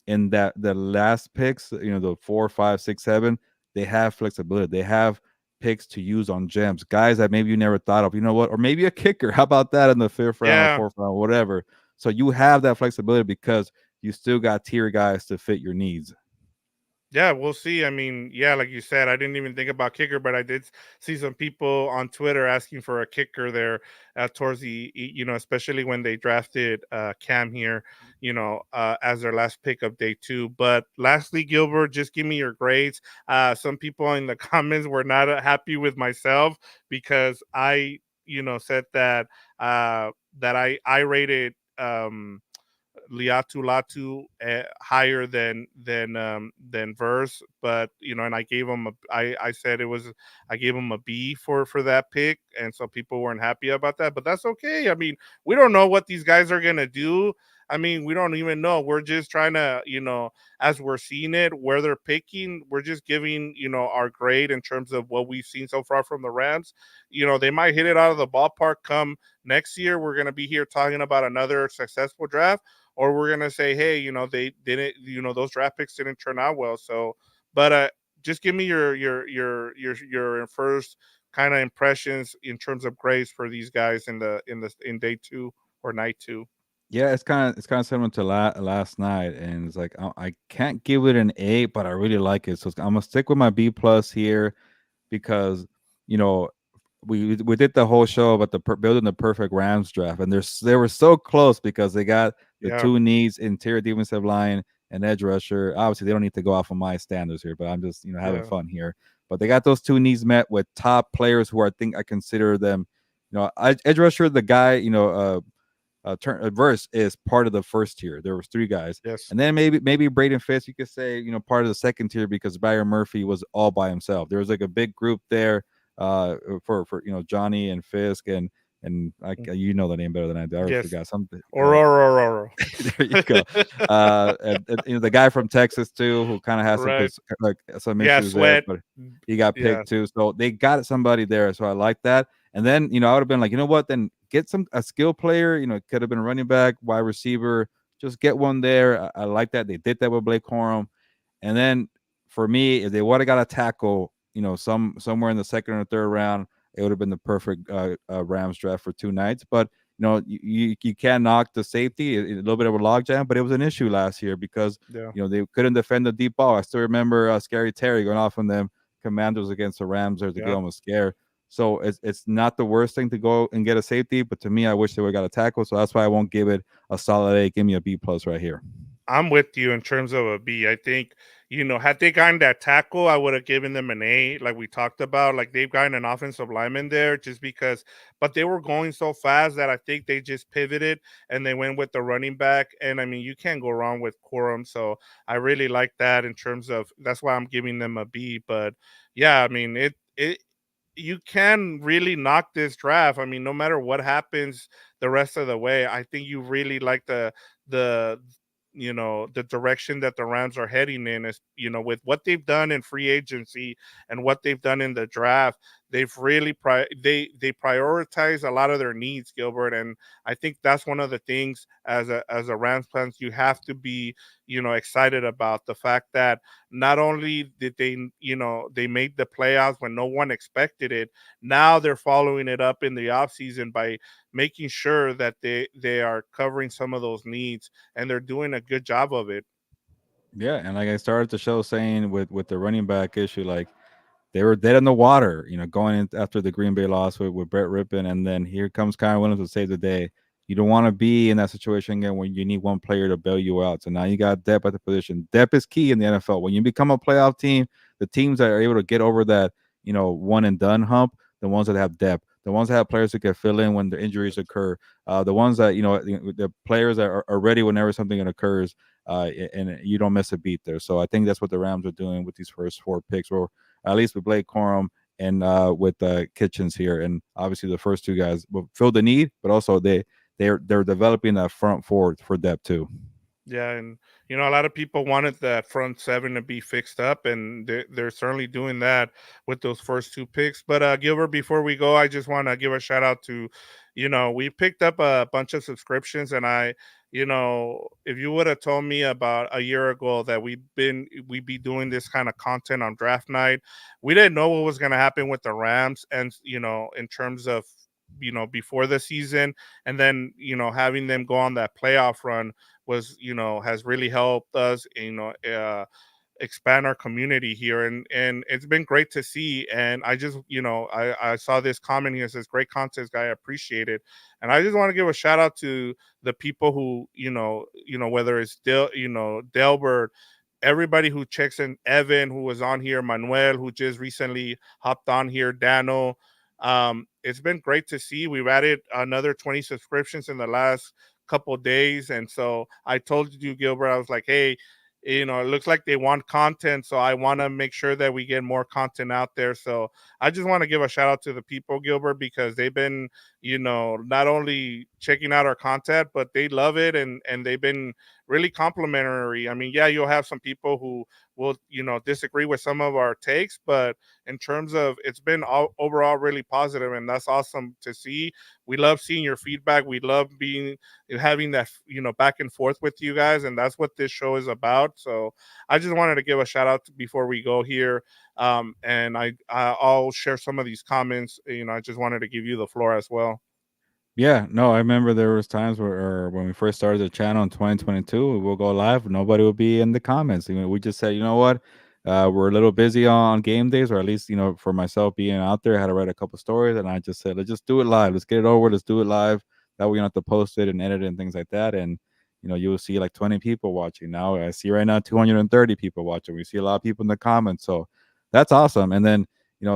in that the last picks, the 4, 5, 6, 7, they have flexibility. They have picks to use on gems, guys that maybe you never thought of. You know what? Or maybe a kicker. How about that in the fifth round, yeah. fourth round, whatever. So you have that flexibility because you still got tier guys to fit your needs. Yeah, we'll see. I mean, yeah, like you said, I didn't even think about kicker, but I did see some people on Twitter asking for a kicker there towards especially when they drafted Cam here, as their last pick of day two. But lastly, Gilbert, just give me your grades. Some people in the comments were not happy with myself because said that I rated Liatu Latu higher than Verse, but and I gave him I said it was I gave him a B for that pick, and so people weren't happy about that, but that's okay. I mean, we don't know what these guys are gonna do. I mean, we don't even know. We're just trying to, as we're seeing it, where they're picking, we're just giving, our grade in terms of what we've seen so far from the Rams. They might hit it out of the ballpark come next year. We're going to be here talking about another successful draft, or we're gonna say, hey, they didn't, those draft picks didn't turn out well. So, but just give me your first kind of impressions in terms of grades for these guys in day two or night two. Yeah, it's kind of similar to last night, and it's like I can't give it an A, but I really like it, so I'm gonna stick with my B plus here because you know we did the whole show about building the perfect Rams draft, and they were so close because they got the Yeah, two needs: interior defensive line and edge rusher. Obviously, they don't need to go off of my standards here, but I'm just having yeah, fun here. But they got those two needs met with top players who I think I consider them. Edge rusher, the guy, Verse is part of the first tier. There was three guys, yes, and then maybe Braden Fisk, you could say, part of the second tier because Byron Murphy was all by himself. There was like a big group there, for Johnny and Fisk and you know the name better than I do. I already yes. forgot something. Oro. There you go. And the guy from Texas too, who kind of has some Right. like some Yeah, issues there, Sweat. but he got Yeah, picked too. So they got somebody there. So I like that. And then I would have been like, you know what? Then get a skill player. It could have been running back, wide receiver. Just get one there. I like that. They did that with Blake Corum. And then for me, if they would have got a tackle, somewhere in the second or third round, it would have been the perfect Rams draft for 2 nights. But you can't knock the safety. A little bit of a logjam, but it was an issue last year because yeah, they couldn't defend the deep ball. I still remember Scary Terry going off on them Commanders against the Rams. There's a yeah. game of scare. So it's not the worst thing to go and get a safety, but to me, I wish they would have got a tackle. So that's why I won't give it a solid A. Give me a B plus right here. I'm with you in terms of a B. I think, had they gotten that tackle, I would have given them an A, like we talked about. Like they've gotten an offensive lineman there just because, but they were going so fast that I think they just pivoted and they went with the running back. And I mean, you can't go wrong with Corum. So I really like that in terms of that's why I'm giving them a B. But yeah, I mean, you can really knock this draft. I mean, no matter what happens the rest of the way, I think you really like the the direction that the Rams are heading in is, with what they've done in free agency and what they've done in the draft. They've really they prioritize a lot of their needs, Gilbert, and I think that's one of the things as a Rams fans you have to be, excited about the fact that not only did they made the playoffs when no one expected it, now they're following it up in the offseason by making sure that they are covering some of those needs, and they're doing a good job of it. Yeah, and like I started the show saying with the running back issue, like they were dead in the water, going in after the Green Bay loss with Brett Rippon, and then here comes Kyron Williams to save the day. You don't want to be in that situation again when you need one player to bail you out. So now you got depth at the position. Depth is key in the NFL. When you become a playoff team, the teams that are able to get over that, one and done hump, the ones that have depth, the ones that have players that can fill in when the injuries occur, the ones that the players that are ready whenever something occurs, and you don't miss a beat there. So I think that's what the Rams are doing with these first four picks. Or at least with Blake Corum and with Kitchens here, and obviously the first two guys will fill the need, but also they're developing that front forward for depth too. Yeah, and a lot of people wanted that front seven to be fixed up, and they're certainly doing that with those first two picks. But Gilbert, before we go, I just want to give a shout out to, we picked up a bunch of subscriptions, and if you would have told me about a year ago that we'd be doing this kind of content on draft night, we didn't know what was going to happen with the Rams, and in terms of before the season, and then having them go on that playoff run was has really helped us expand our community here, and it's been great to see. And I just I saw this comment here, says great content guy, I appreciate it. And I just want to give a shout out to the people who whether it's Delbert, everybody who checks in, Evan who was on here, Manuel who just recently hopped on here, Dano. It's been great to see. We've added another 20 subscriptions in the last couple of days, and so I told you, Gilbert, I was like, hey, it looks like they want content, so I want to make sure that we get more content out there. So I just want to give a shout out to the people, Gilbert, because they've been not only checking out our content, but they love it, and they've been really complimentary. I mean, yeah, you'll have some people who will disagree with some of our takes, but in terms of, it's been overall really positive, and that's awesome to see. We love seeing your feedback. We love having that back and forth with you guys, and that's what this show is about. So I just wanted to give a shout out before we go here, and I'll share some of these comments. I just wanted to give you the floor as well. Yeah, no, I remember there was times where when we first started the channel in 2022, we will go live. Nobody would be in the comments. We just said, you know what, we're a little busy on game days, or at least for myself being out there, I had to write a couple stories, and I just said, let's just do it live. Let's get it over. Let's do it live. That way you don't have to post it and edit it and things like that. And you will see like 20 people watching. Now I see right now 230 people watching. We see a lot of people in the comments, so that's awesome. And then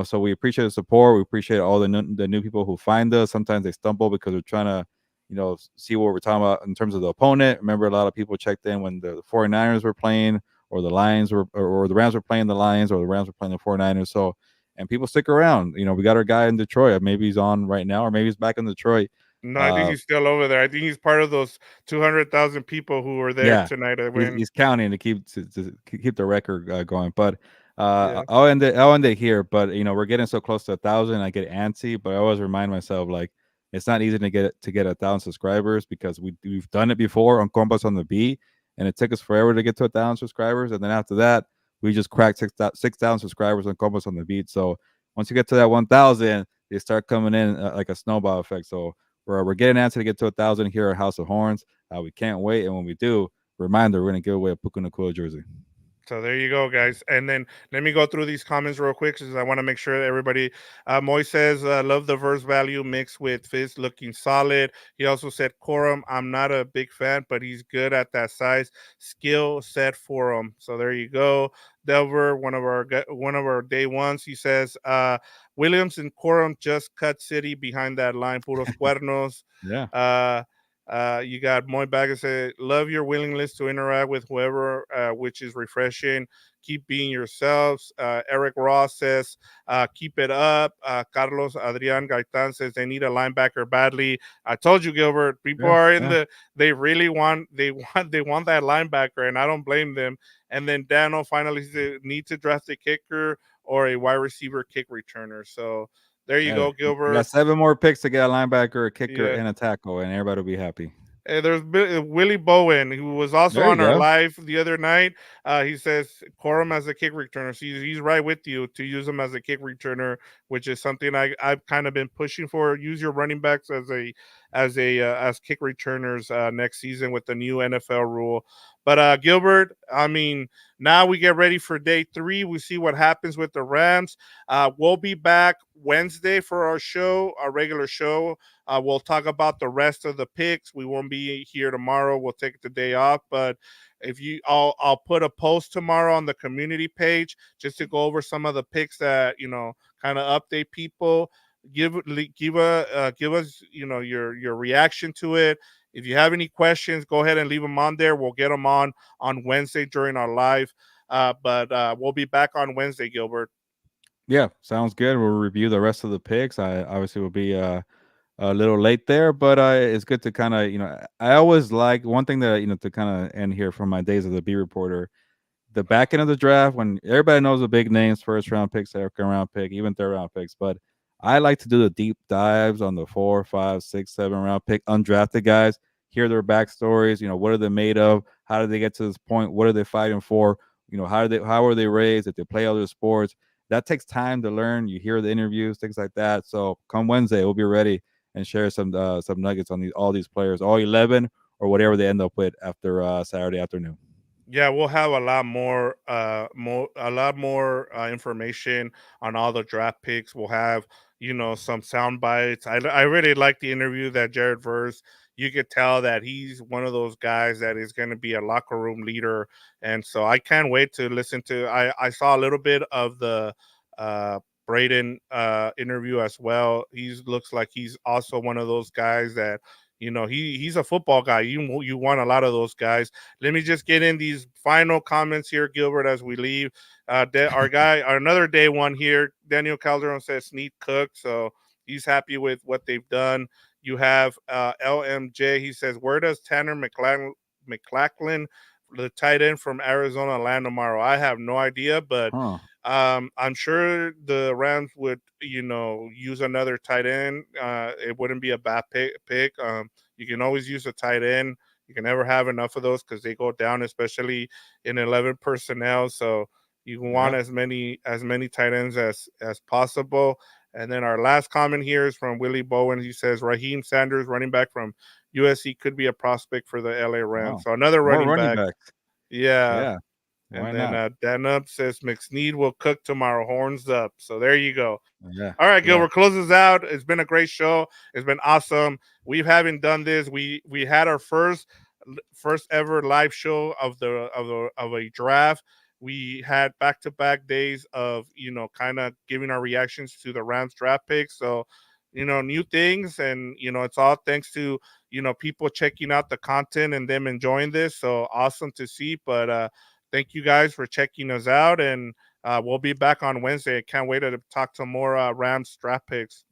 so we appreciate the support. We appreciate all the new people who find us. Sometimes they stumble because we're trying to, see what we're talking about in terms of the opponent. Remember, a lot of people checked in when the 49ers were playing, or the Lions were, or the Rams were playing the Lions, or the Rams were playing the 49ers. So, and people stick around. We got our guy in Detroit. Maybe he's on right now, or maybe he's back in Detroit. No, I think Uh, he's still over there. I think he's part of those 200,000 people who were there yeah, tonight to he's, win. he's counting to keep the record going. But Yeah. I'll end it here. But we're getting so close to 1,000, I get antsy. But I always remind myself, like, it's not easy to get 1,000 subscribers, because we've done it before on Combos on the Beat, and it took us forever to get to 1,000 subscribers. And then after that, we just cracked 6,000 subscribers on Combos on the Beat. So once you get to that 1,000, they start coming in like a snowball effect. So we're getting antsy to get to 1,000 here at House of Horns. We can't wait, and when we do, reminder, we're going to give away a Puka Nakua jersey. So there you go, guys. And then let me go through these comments real quick because I want to make sure that everybody. Moy says, "Love the verse value mixed with Fizz looking solid." He also said, "Corum, I'm not a big fan, but he's good at that size skill set for him." So there you go, Delver, one of our day ones. He says, "Williams and Corum just cut City behind that line, puros cuernos." Yeah. Uh, you got Moy Baga said, "Love your willingness to interact with whoever, which is refreshing. Keep being yourselves." Eric Ross says, "Keep it up." Carlos Adrian Gaitan says, "They need a linebacker badly." I told you, Gilbert. People Yeah. are in Yeah. the. They really want. They want that linebacker, and I don't blame them. And then Dano finally said, "Need to draft a kicker or a wide receiver kick returner." So there you Yeah. go, We got Gilbert. 7 more picks to get a linebacker, a kicker, Yeah. and a tackle, and everybody will be happy. There's Willie Bowen, who was also There you on our go. live the other night. He says Corum as a kick returner. So he's right with you to use him as a kick returner, which is something I've kind of been pushing for. Use your running backs as kick returners next season with the new NFL rule. But Gilbert, I mean, now we get ready for day 3. We see what happens with the Rams. We'll be back Wednesday for our show, our regular show. We'll talk about the rest of the picks. We won't be here tomorrow. We'll take the day off, but I'll put a post tomorrow on the community page just to go over some of the picks that kind of update people. Give us your reaction to it. If you have any questions, go ahead and leave them on there. We'll get them on Wednesday during our live. But we'll be back on Wednesday, Gilbert. Yeah, sounds good. We'll review the rest of the picks. I obviously will be a little late there, but it's good to kind of I always like one thing that to kind of end here from my days as a B reporter, the back end of the draft when everybody knows the big names, first round picks, second round pick, even third round picks. But I like to do the deep dives on the 4, 5, 6, 7 round pick, undrafted guys, hear their backstories. What are they made of? How did they get to this point? What are they fighting for? How are they raised? If they play other sports, that takes time to learn. You hear the interviews, things like that. So come Wednesday, we'll be ready and share some nuggets on all these players, all 11 or whatever they end up with after Saturday afternoon. Yeah, we'll have a lot more information on all the draft picks. We'll have some sound bites. I really like the interview that Jared Verse. You could tell that he's one of those guys that is going to be a locker room leader, and so I can't wait to listen to. I saw a little bit of the uh, Braden interview as well. He looks like he's also one of those guys that he's a football guy. You want a lot of those guys. Let me just get in these final comments here, Gilbert, as we leave. Our another day one here, Daniel Calderon says Snead Cook, so he's happy with what they've done. You have LMJ. He says, where does Tanner McLachlan, the tight end from Arizona, land tomorrow? I have no idea, but Huh. I'm sure the Rams would, use another tight end. It wouldn't be a bad pick. You can always use a tight end. You can never have enough of those because they go down, especially in 11 personnel. So you want Yeah. as many tight ends as possible. And then our last comment here is from Willie Bowen. He says Raheem Sanders, running back from USC, could be a prospect for the LA Rams. Wow. So another More running running back. backs. Yeah. Yeah. And Why then not? Dan Up says McSneed will cook tomorrow. Horns up. So there you go. Yeah. All right, Yeah. Gilbert, close this out. It's been a great show. It's been awesome. We haven't done this. We had our first ever live show of a draft. We had back to back days of kind of giving our reactions to the Rams draft picks. So new things, and it's all thanks to people checking out the content and them enjoying this. So awesome to see. But thank you guys for checking us out, and we'll be back on Wednesday. I can't wait to talk to more Rams draft picks.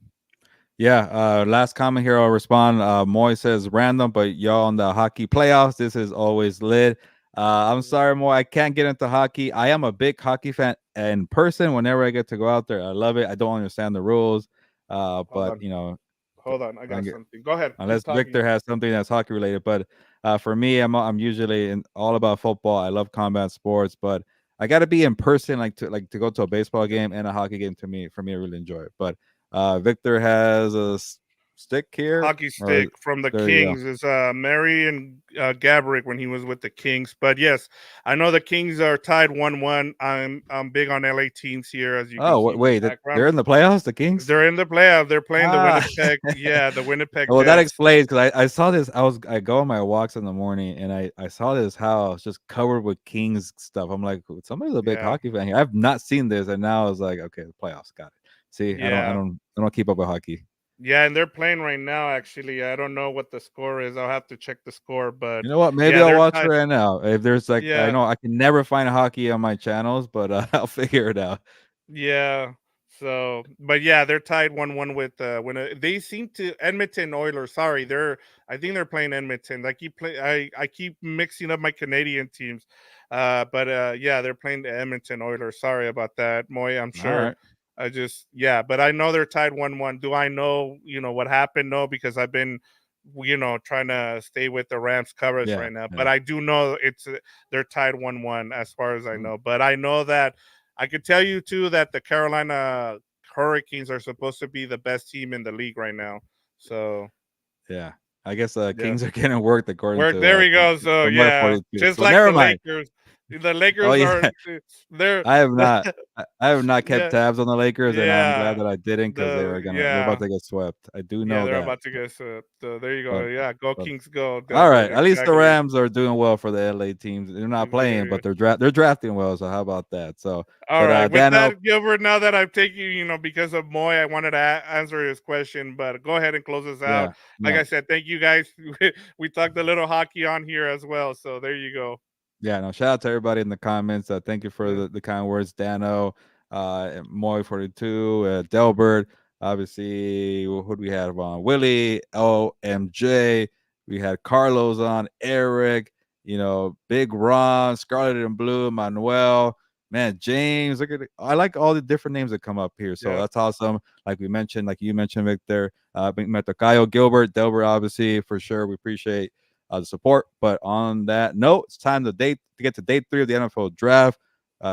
Yeah. Last comment here. I'll respond. Moy says random, but y'all on the hockey playoffs. This is always lit. I'm sorry, Moy. I can't get into hockey. I am a big hockey fan in person. Whenever I get to go out there, I love it. I don't understand the rules. Hold But on, hold on. I got I something. Go ahead. Keep unless talking. Victor has something that's hockey related. But for me, I'm usually all about football. I love combat sports, but I got to be in person, like to go to a baseball game and a hockey game. To me, for me, I really enjoy it. But Victor has stick here, Hockey or stick from the there you go. Kings is Mary and Gabrick when he was with the Kings. But yes, I know the Kings are tied 1-1. I'm big on LA teams here, as you can Oh, see in the wait, background. they're in the playoffs, the Kings? They're in the playoff. They're playing the Ah. Winnipeg, yeah, the Winnipeg Well, that Jets. explains, because I saw this. I go on my walks in the morning, and I saw this house just covered with Kings stuff. I'm like, somebody's a big Yeah, hockey fan here. I've not seen this, and now I was like, okay, the playoffs, got it. See, yeah, I don't keep up with hockey. yeah, and they're playing right now. Actually, I don't know what the score is. I'll have to check the score, but You know what? Maybe yeah, I'll they're watch it tied. right now. If there's like, I Yeah, know I can never find hockey on my channels, but I'll figure it out. yeah. So, but yeah, they're tied 1-1 with when they seem to Edmonton Oilers. Sorry, they're I think they're playing Edmonton. I keep mixing up my Canadian teams. But yeah, they're playing the Edmonton Oilers. Sorry about that, Moy. I'm All sure. right. I just yeah, but I know they're tied 1-1. Do I know, what happened? No, because I've been trying to stay with the Rams coverage Yeah. right now. But Yeah. I do know they're tied 1-1 as far as I Mm, know. But I know that I could tell you too that the Carolina Hurricanes are supposed to be the best team in the league right now. So yeah. I guess yeah, Kings are getting worked according work. There to we go. So from my yeah, 42. just So like never the mind. Lakers. The Oh Lakers yeah. are they're I have not. I have not kept yeah, tabs on the Lakers, and I'm glad yeah, that I didn't, because they're about yeah, to get swept. I do yeah, know they're that. about to get so there you go. But Yeah, go but Kings, go. all The right. At least the exactly. Rams are doing well for the LA teams. They're not playing, There but they're drafting well. So how about that? So, All but right. With Dano, that, Gilbert, now that I've taken because of Moy, I wanted to answer his question, but go ahead and close us out. yeah, Like no, I said, thank you guys. We talked a little hockey on here as well. So there you go. yeah, no. Shout out to everybody in the comments. Thank you for Yeah. the kind words, Dano, Moy 42, Delbert. Obviously, who do we have on? Willie, OMJ. We had Carlos on, Eric. Big Ron, Scarlet and Blue, Manuel. Man, James. Look at it. I like all the different names that come up here. So Yeah. that's awesome. Like we mentioned, like you mentioned, Victor. Metocayo, Gilbert, Delbert, obviously, for sure. We appreciate the support. But on that note, it's time to get to day 3 of the NFL draft.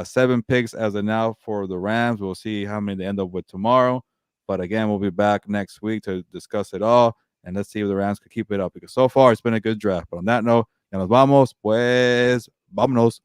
7 picks as of now for the Rams. We'll see how many they end up with tomorrow. But again, we'll be back next week to discuss it all. And let's see if the Rams can keep it up, because so far it's been a good draft. But on that note, ya nos vamos, pues, vámonos.